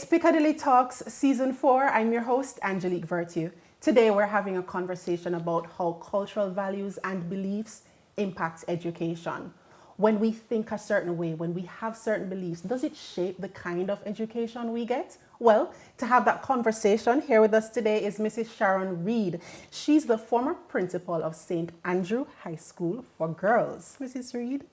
It's Piccadilly Talks Season 4. I'm your host, Angelique Virtue. Today we're having a conversation about how cultural values and beliefs impact education. When we think a certain way, when we have certain beliefs, does it shape the kind of education we get? Well, to have that conversation, here with us today is Mrs. Sharon Reid. She's the former principal of St. Andrew High School for Girls. Mrs. Reid,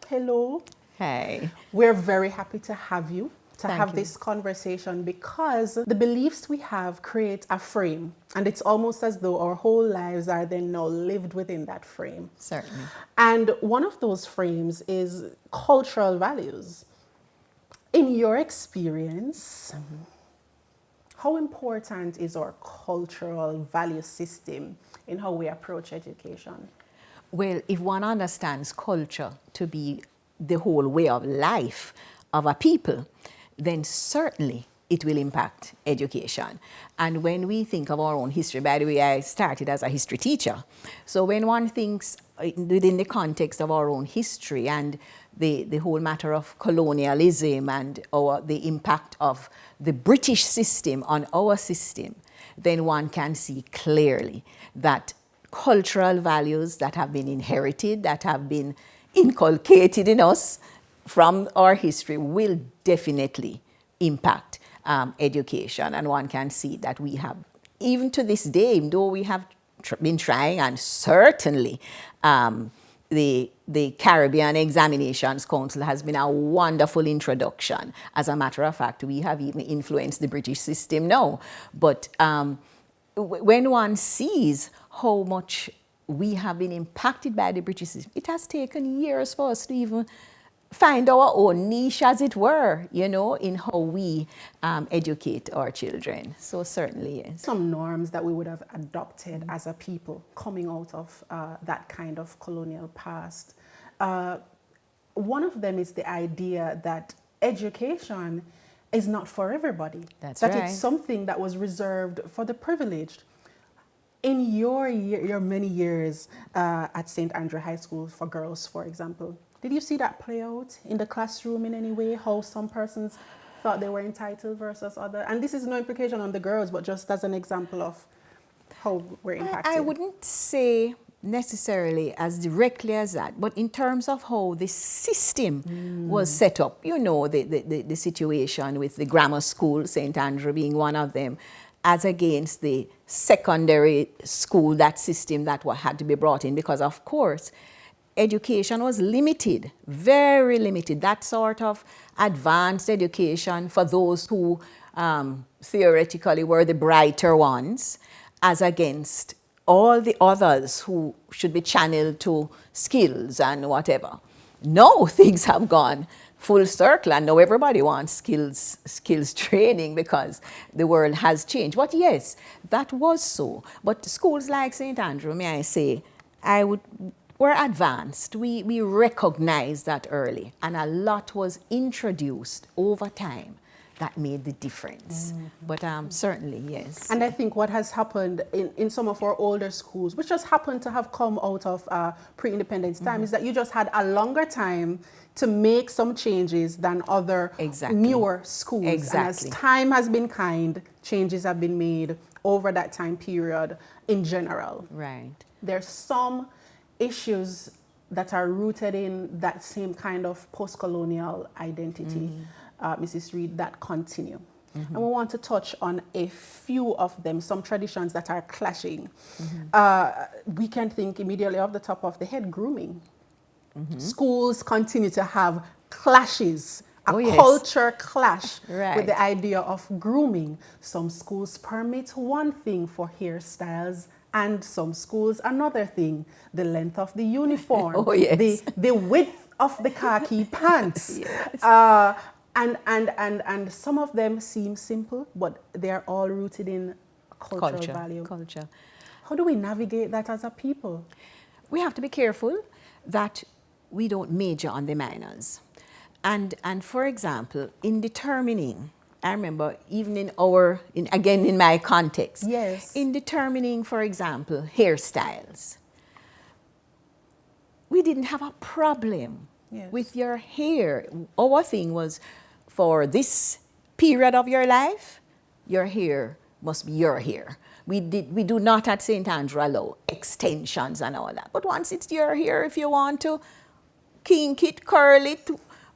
hello. Hey. We're very happy to have you. Thank Have you. this conversation because the beliefs we have create a frame, and it's almost as though our whole lives are then now lived within that frame. Certainly. And one of those frames is cultural values. In your experience, how important is our cultural value system in how we approach education? Well, if one understands culture to be the whole way of life of a people, then certainly it will impact education. And when we think of our own history, by the way, I started as a history teacher. So when one thinks within the context of our own history and the whole matter of colonialism and the impact of the British system on our system, then one can see clearly that cultural values that have been inherited, that have been inculcated in us from our history will definitely impact education. And one can see that we have, even to this day, though we have been trying, and certainly the Caribbean Examinations Council has been a wonderful introduction. As a matter of fact, we have even influenced the British system now. But when one sees how much we have been impacted by the British system, it has taken years for us to even find our own niche, as it were, you know, in how we educate our children. So certainly, yes. Some norms that we would have adopted as a people coming out of that kind of colonial past. One of them is the idea that education is not for everybody. That's that right. It's something that was reserved for the privileged. In your many years at St. Andrew High School for Girls, for example, did you see that play out in the classroom in any way, how some persons thought they were entitled versus others? And this is no implication on the girls, but just as an example of how we're impacted. I wouldn't say necessarily as directly as that, but in terms of how the system was set up, you know, the situation with the grammar school, St. Andrew being one of them, as against the secondary school, that system that had to be brought in, because of course, education was limited, very limited. That sort of advanced education for those who theoretically were the brighter ones, as against all the others who should be channeled to skills and whatever. Now things have gone full circle, and now everybody wants skills training because the world has changed. But yes, that was so. But schools like St. Andrew, may I say, were advanced. We recognized that early, and a lot was introduced over time that made the difference. But certainly, yes. And I think what has happened in some of our older schools, which just happened to have come out of pre-independence time, is that you just had a longer time to make some changes than other newer schools. Exactly. And as time has been kind, changes have been made over that time period in general. Right. There's some issues that are rooted in that same kind of post-colonial identity, Mrs. Reid, that continue. And we want to touch on a few of them, some traditions that are clashing. We can think immediately off the top of the head, grooming. Schools continue to have clashes, culture clash with the idea of grooming. Some schools permit one thing for hairstyles, and some schools another thing, the length of the uniform, the width of the khaki pants. And some of them seem simple, but they are all rooted in cultural value. Culture. How do we navigate that as a people? We have to be careful that we don't major on the minors. And for example, in determining, I remember even in my context, in determining, for example, hairstyles, we didn't have a problem with your hair. Our thing was for this period of your life, your hair must be your hair. We do not at St. Andrew allow extensions and all that. But once it's your hair, if you want to kink it, curl it,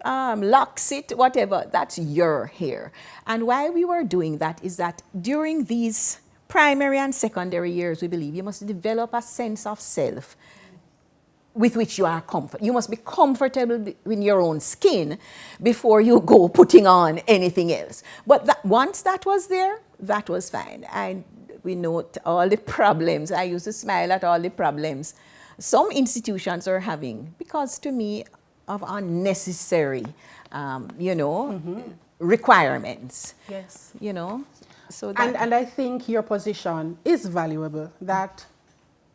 locks it, whatever, that's your hair. And why we were doing that is that during these primary and secondary years, we believe you must develop a sense of self with which you are comfortable. You must be comfortable in your own skin before you go putting on anything else. But once that was there, that was fine. We note all the problems. I used to smile at all the problems some institutions are having because, to me, of unnecessary, requirements. Yes. So and I think your position is valuable, that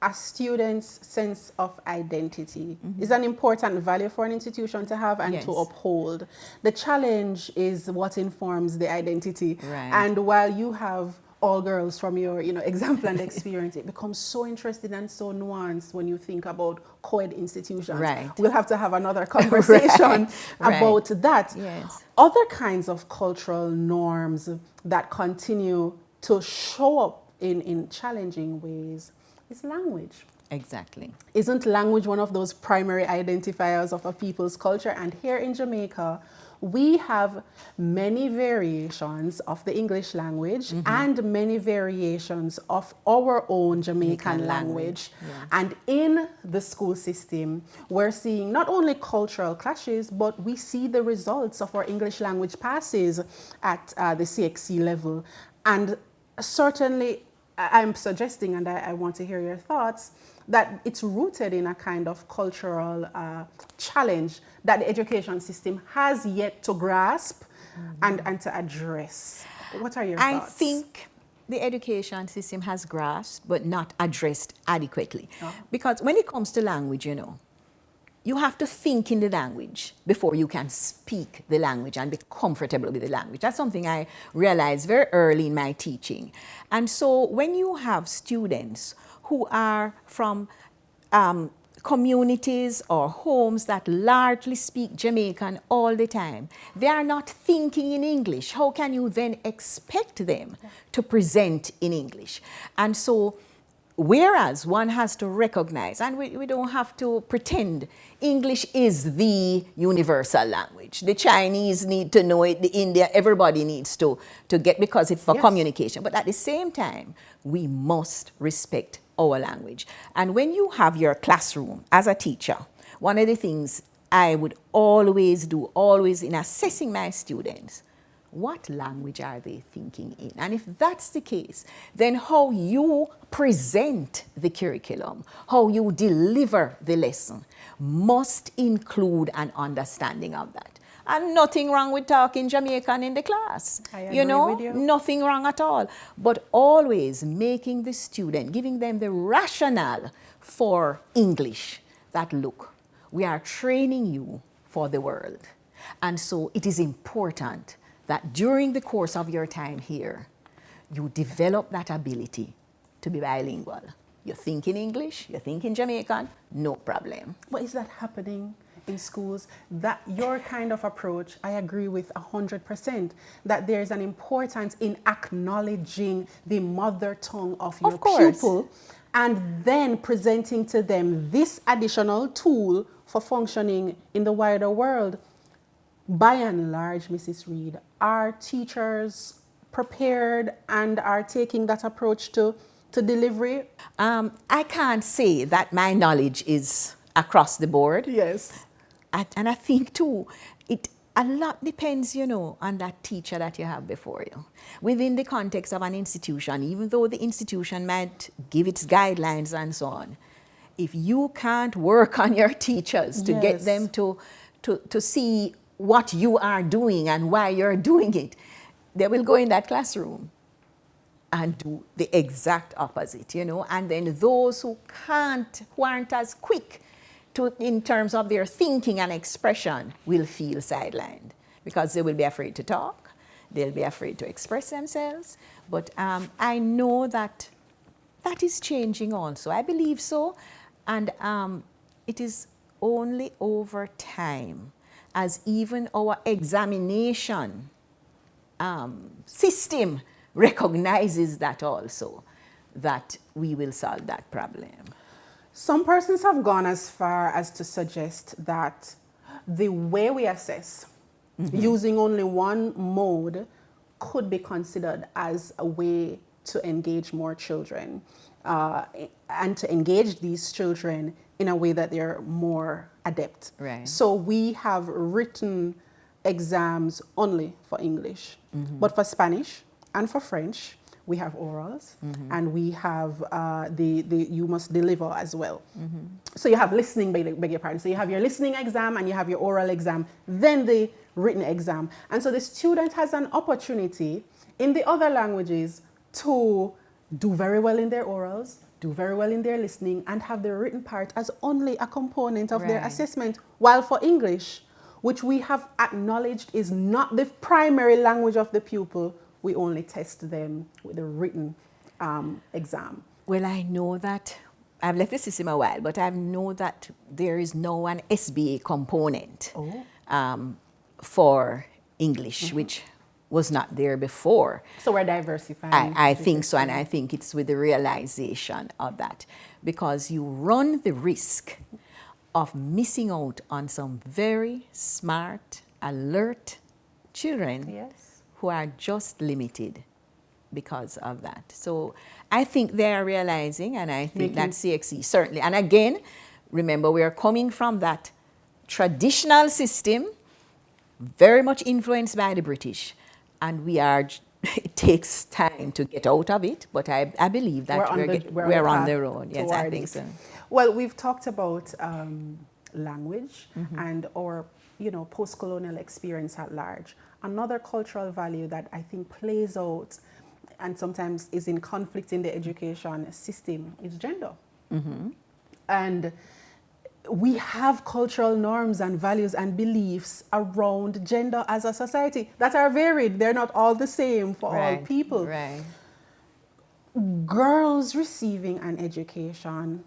a student's sense of identity is an important value for an institution to have and to uphold. The challenge is what informs the identity. Right. And while you have all girls from your example and experience, it becomes so interesting and so nuanced when you think about co-ed institutions. Right. We'll have to have another conversation about that. Yes. Other kinds of cultural norms that continue to show up in challenging ways is language. Exactly. Isn't language one of those primary identifiers of a people's culture? And here in Jamaica, we have many variations of the English language and many variations of our own Jamaican language. Yes. And in the school system, we're seeing not only cultural clashes, but we see the results of our English language passes at the CXC level. And certainly, I'm suggesting, and I want to hear your thoughts, that it's rooted in a kind of cultural challenge that the education system has yet to grasp and to address. What are your thoughts? I think the education system has grasped but not addressed adequately. Oh. Because when it comes to language, you have to think in the language before you can speak the language and be comfortable with the language. That's something I realized very early in my teaching. And so when you have students who are from communities or homes that largely speak Jamaican all the time, they are not thinking in English. How can you then expect them to present in English? And so, whereas one has to recognize, and we don't have to pretend, English is the universal language. The Chinese need to know it, the India, everybody needs to get, because it's for communication. But at the same time, we must respect our language. And when you have your classroom as a teacher, one of the things I would always do, always in assessing my students, what language are they thinking in? And if that's the case, then how you present the curriculum, how you deliver the lesson, must include an understanding of that. And nothing wrong with talking Jamaican in the class. I agree with you. Nothing wrong at all. But always making the student, giving them the rationale for English, that look, we are training you for the world. And so it is important that during the course of your time here, you develop that ability to be bilingual. You think in English, you think in Jamaican, no problem. But is that happening in schools? That your kind of approach, I agree with 100%, that there's an importance in acknowledging the mother tongue of your pupil and then presenting to them this additional tool for functioning in the wider world. By and large, Mrs. Reid, are teachers prepared and are taking that approach to delivery? I can't say that my knowledge is across the board. Yes. And I think, too, a lot depends, on that teacher that you have before you. Within the context of an institution, even though the institution might give its guidelines and so on, if you can't work on your teachers to get them to see what you are doing and why you're doing it, they will go in that classroom and do the exact opposite, And then those who aren't as quick in terms of their thinking and expression, will feel sidelined because they will be afraid to talk, they'll be afraid to express themselves. But I know that is changing also. I believe so. And it is only over time, as even our examination system recognizes that also, that we will solve that problem. Some persons have gone as far as to suggest that the way we assess using only one mode could be considered as a way to engage more children and to engage these children in a way that they're more adept. Right. So we have written exams only for English, but for Spanish and for French, we have orals and we have the you must deliver as well. So you have listening, beg your pardon. So you have your listening exam and you have your oral exam, then the written exam. And so the student has an opportunity in the other languages to do very well in their orals, do very well in their listening, and have the written part as only a component of their assessment. While for English, which we have acknowledged is not the primary language of the pupil, we only test them with the written exam. Well, I know that, I've left the system a while, but I know that there is now an SBA component for English, which was not there before. So we're diversifying. I think so, and I think it's with the realization of that, because you run the risk of missing out on some very smart, alert children who are just limited because of that. So I think they are realizing, and I think that CXC certainly, and again, remember we are coming from that traditional system, very much influenced by the British, and we are, it takes time to get out of it, but I believe that we're on the road. Yes, I think so. Well, we've talked about language and our, post-colonial experience at large. Another cultural value that I think plays out and sometimes is in conflict in the education system is gender. And we have cultural norms and values and beliefs around gender as a society that are varied. They're not all the same for all people. Girls receiving an education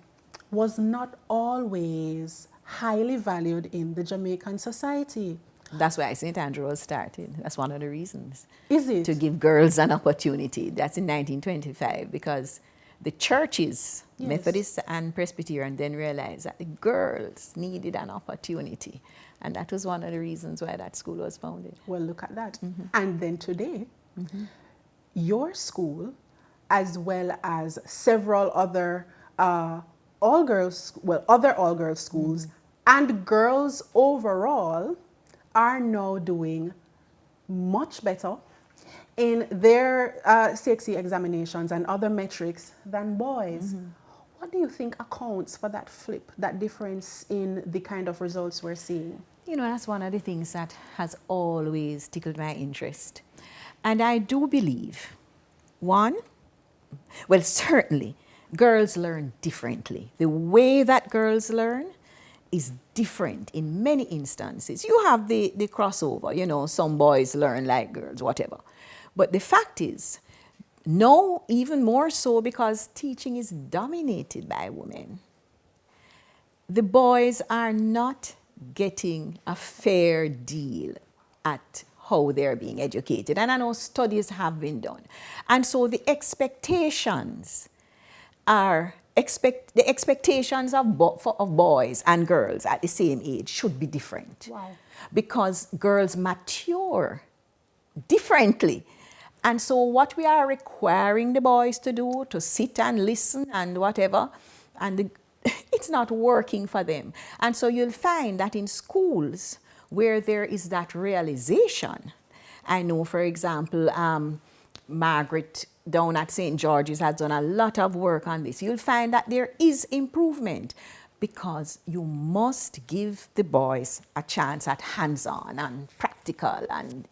was not always highly valued in the Jamaican society. That's why St. Andrew was started. That's one of the reasons. Is it? To give girls an opportunity. That's in 1925, because the churches, Methodist and Presbyterian, then realized that the girls needed an opportunity. And that was one of the reasons why that school was founded. Well, look at that. And then today, your school, as well as several other all-girls schools and girls overall are now doing much better in their CXC examinations and other metrics than boys. What do you think accounts for that flip, that difference in the kind of results we're seeing? That's one of the things that has always tickled my interest. And I do believe, certainly, girls learn differently. The way that girls learn is different in many instances. You have the crossover, some boys learn like girls, whatever. But the fact is, no, even more so because teaching is dominated by women. The boys are not getting a fair deal at how they're being educated. And I know studies have been done. And so the expectations are the expectations of boys and girls at the same age should be different. Because girls mature differently. And so what we are requiring the boys to do, to sit and listen and whatever, and it's not working for them. And so you'll find that in schools where there is that realization, I know, for example, Margaret down at St. George's has done a lot of work on this. You'll find that there is improvement because you must give the boys a chance at hands-on and practical and,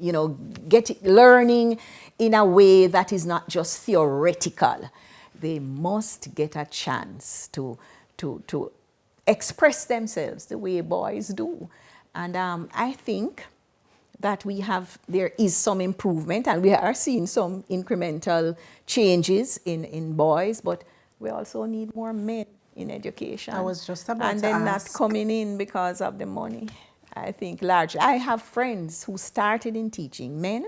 learning in a way that is not just theoretical. They must get a chance to express themselves the way boys do. And I think that there is some improvement, and we are seeing some incremental changes in boys, but we also need more men in education. I was just about to ask. And then not coming in because of the money, I think, largely. I have friends who started in teaching, men,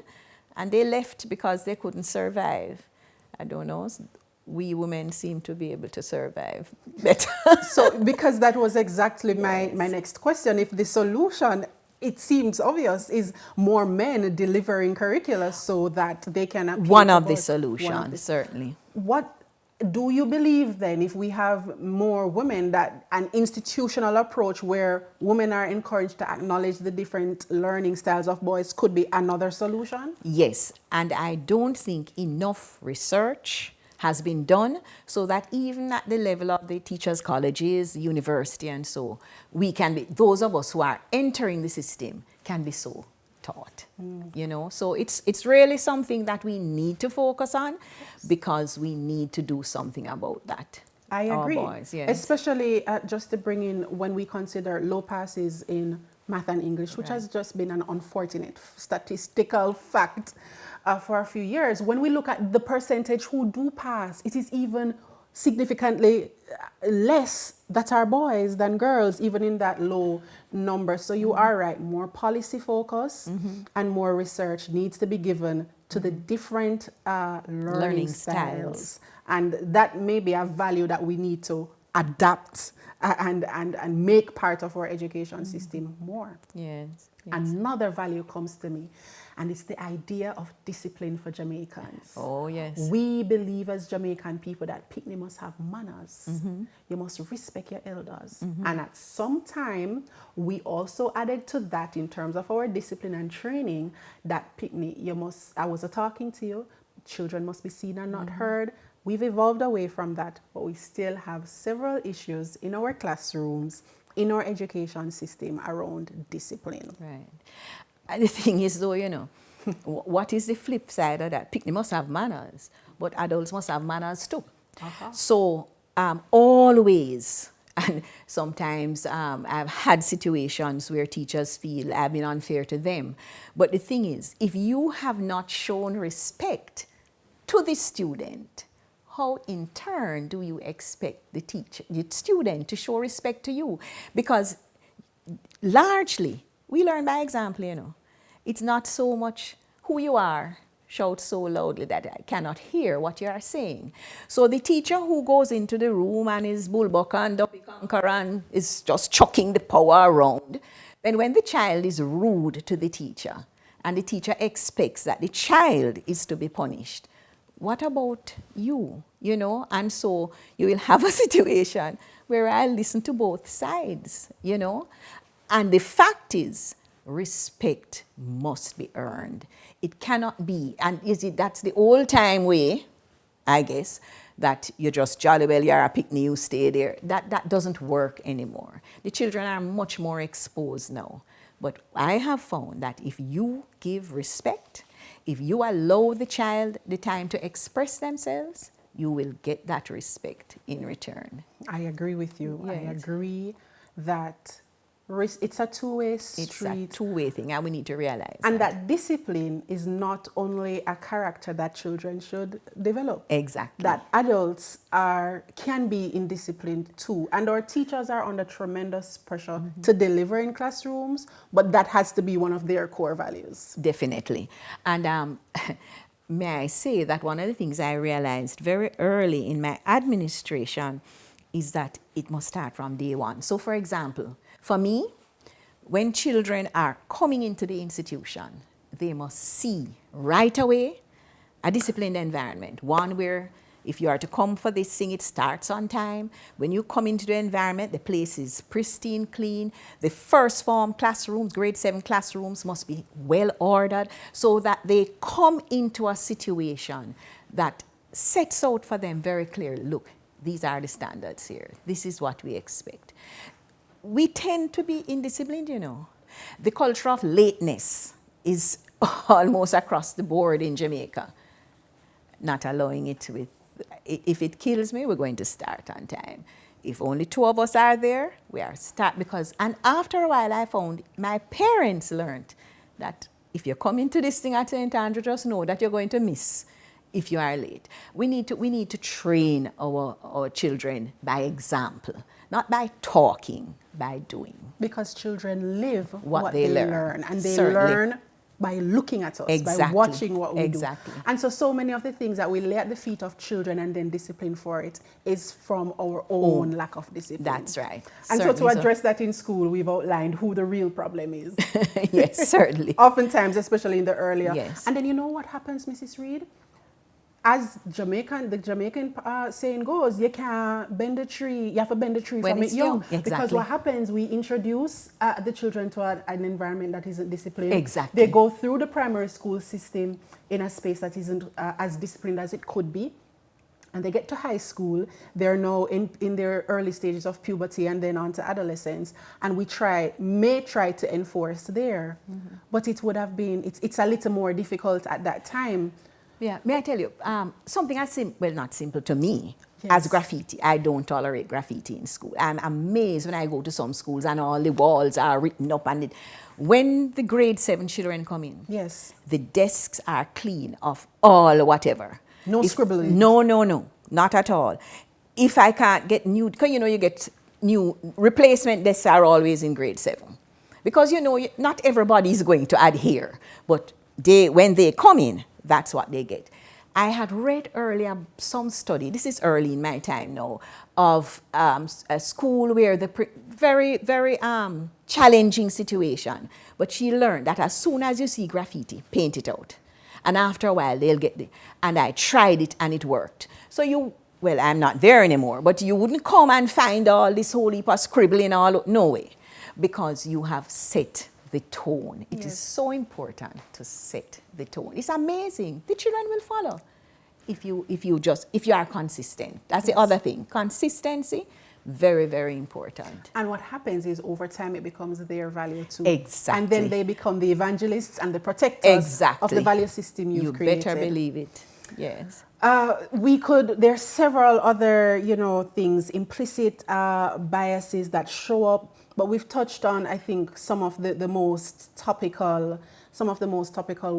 and they left because they couldn't survive. I don't know. We women seem to be able to survive better. So, because that was exactly my next question. If the solution, it seems obvious, is more men delivering curricula so that they can appeal One to of the both. solutions, certainly. What do you believe then, if we have more women, that an institutional approach where women are encouraged to acknowledge the different learning styles of boys could be another solution? Yes, and I don't think enough research has been done so that even at the level of the teachers' colleges, university, and so, we can be, those of us who are entering the system can be so taught, you know. So it's really something that we need to focus on, because we need to do something about that. I agree. Our boys, yes. Especially just to bring in, when we consider low passes in math and English, which has just been an unfortunate statistical fact for a few years. When we look at the percentage who do pass, it is even significantly less that are boys than girls, even in that low number. So you are right, more policy focus and more research needs to be given to the different learning styles. And that may be a value that we need to adapt and make part of our education system more. Yes. Another value comes to me, and it's the idea of discipline for Jamaicans. Oh, yes. We believe as Jamaican people that Picnic must have manners. You must respect your elders. And at some time, we also added to that, in terms of our discipline and training, that Picnic, I was talking to you, children must be seen and not heard. We've evolved away from that, but we still have several issues in our classrooms, in our education system around discipline. Right. And the thing is, though, you know, what is the flip side of that? Picnic must have manners, but adults must have manners too. So always, and sometimes I've had situations where teachers feel I've been unfair to them. But the thing is, if you have not shown respect to the student, how in turn do you expect the student to show respect to you? Because largely, we learn by example, you know. It's not so much who you are, shout so loudly that I cannot hear what you are saying. So the teacher who goes into the room and is bullbuck and duppy conquer and is just chucking the power around, then when the child is rude to the teacher and the teacher expects that the child is to be punished, what about you, you know? And so you will have a situation where I listen to both sides, you know? And the fact is, respect must be earned. It cannot be, and that's the old time way, I guess, that you just jolly well, you're a picnic, you stay there. That doesn't work anymore. The children are much more exposed now. But I have found that if you give respect, if you allow the child the time to express themselves, you will get that respect in return. I agree with you. Yes. I agree that it's a two-way street. It's a two-way thing, and we need to realize and that discipline is not only a character that children should develop. Exactly. That adults can be indisciplined too. And our teachers are under tremendous pressure to deliver in classrooms, but that has to be one of their core values. Definitely. And may I say that one of the things I realized very early in my administration is that it must start from day one. So for example, for me, when children are coming into the institution, they must see right away a disciplined environment, one where if you are to come for this thing, it starts on time. When you come into the environment, the place is pristine, clean. The first form classrooms, grade 7 classrooms must be well ordered so that they come into a situation that sets out for them very clearly, look, these are the standards here. This is what we expect. We tend to be indisciplined, you know. The culture of lateness is almost across the board in Jamaica. Not allowing it with, if it kills me, we're going to start on time. If only 2 of us are there, we are start because, and after a while I found my parents learned that if you come into this thing at St. Andrew, just know that you're going to miss if you are late. We need to train our children by example, not by talking, by doing. Because children live what they learn. And they Certainly. learn by looking at us, by Exactly. watching what we Exactly. do. And so many of the things that we lay at the feet of children and then discipline for it is from our own lack of discipline. That's right. And Certainly so to address that in school, we've outlined who the real problem is. Yes, certainly. Oftentimes, especially in the earlier. Yes. And then you know what happens, Mrs. Reid? As the Jamaican saying goes, you can't bend a tree, you have to bend a tree When from it's it young. young. Exactly. Because what happens, we introduce the children to an environment that isn't disciplined. Exactly. They go through the primary school system in a space that isn't as disciplined as it could be. And they get to high school, they're now in their early stages of puberty and then on to adolescence. And we may try to enforce there. Mm-hmm. But it would have been, it's a little more difficult at that time. Yeah, may I tell you, something as simple, well, not simple to me, Yes. as graffiti. I don't tolerate graffiti in school. I'm amazed when I go to some schools and all the walls are written up. And when the grade 7 children come in, Yes. the desks are clean of all whatever. No scribbling. No, not at all. If I can't get new, because you get new replacement desks are always in grade 7. Because not everybody is going to adhere, but when they come in, that's what they get. I had read earlier some study, this is early in my time now, of a school where the very, very challenging situation, but she learned that as soon as you see graffiti, paint it out. And after a while, they'll get it. And I tried it and it worked. So well, I'm not there anymore, but you wouldn't come and find all this whole heap of scribbling no way, because you have set the tone. It is so important to set the tone. It's amazing. The children will follow if you are consistent. That's the other thing. Consistency, very, very important. And what happens is over time it becomes their value too. Exactly. And then they become the evangelists and the protectors of the value system you've created. You better believe it. Yes. There's several other, things, implicit biases that show up. But we've touched on, I think, some of the most topical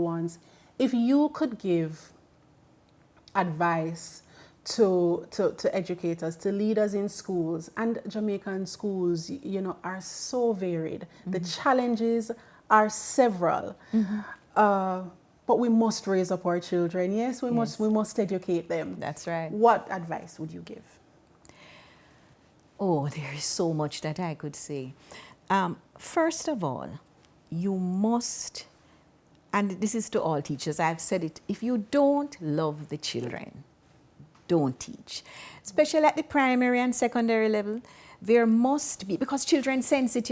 ones. If you could give advice to educators, to leaders in schools, and Jamaican schools, are so varied. Mm-hmm. The challenges are several. Mm-hmm. But we must raise up our children. Yes, we must educate them. That's right. What advice would you give? Oh, there is so much that I could say. First of all, you must, and this is to all teachers, I've said it, if you don't love the children, don't teach. Especially at the primary and secondary level, there must be, because children sense it,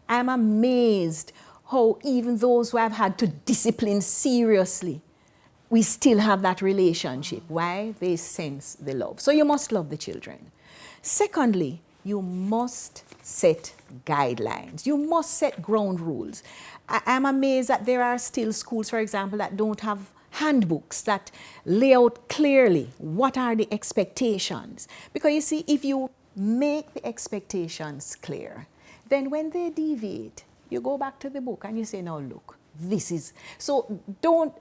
I'm amazed how even those who have had to discipline seriously, we still have that relationship. Why? They sense the love. So you must love the children. Secondly, you must set guidelines. You must set ground rules. I'm amazed that there are still schools, for example, that don't have handbooks that lay out clearly what are the expectations. Because you see, if you make the expectations clear, then when they deviate, you go back to the book and you say, now look, this is... So don't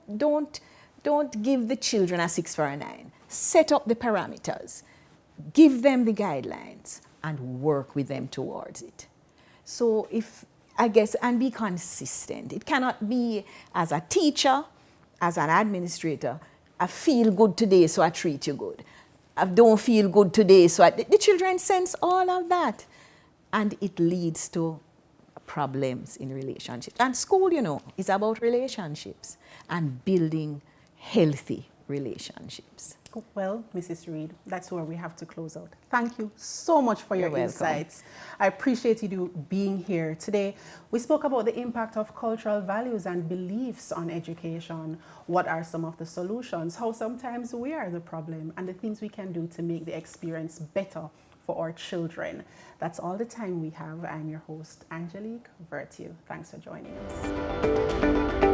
give the children a 6 for a 9. Set up the parameters. Give them the guidelines and work with them towards it. So and be consistent. It cannot be as a teacher, as an administrator, I feel good today, so I treat you good. I don't feel good today, so the children sense all of that. And it leads to problems in relationships. And school, is about relationships and building healthy relationships. Well, Mrs. Reid, that's where we have to close out. Thank you so much for your insights. I appreciate you being here today. We spoke about the impact of cultural values and beliefs on education. What are some of the solutions? How sometimes we are the problem, and the things we can do to make the experience better for our children. That's all the time we have. I'm your host, Angelique Virtue. Thanks for joining us.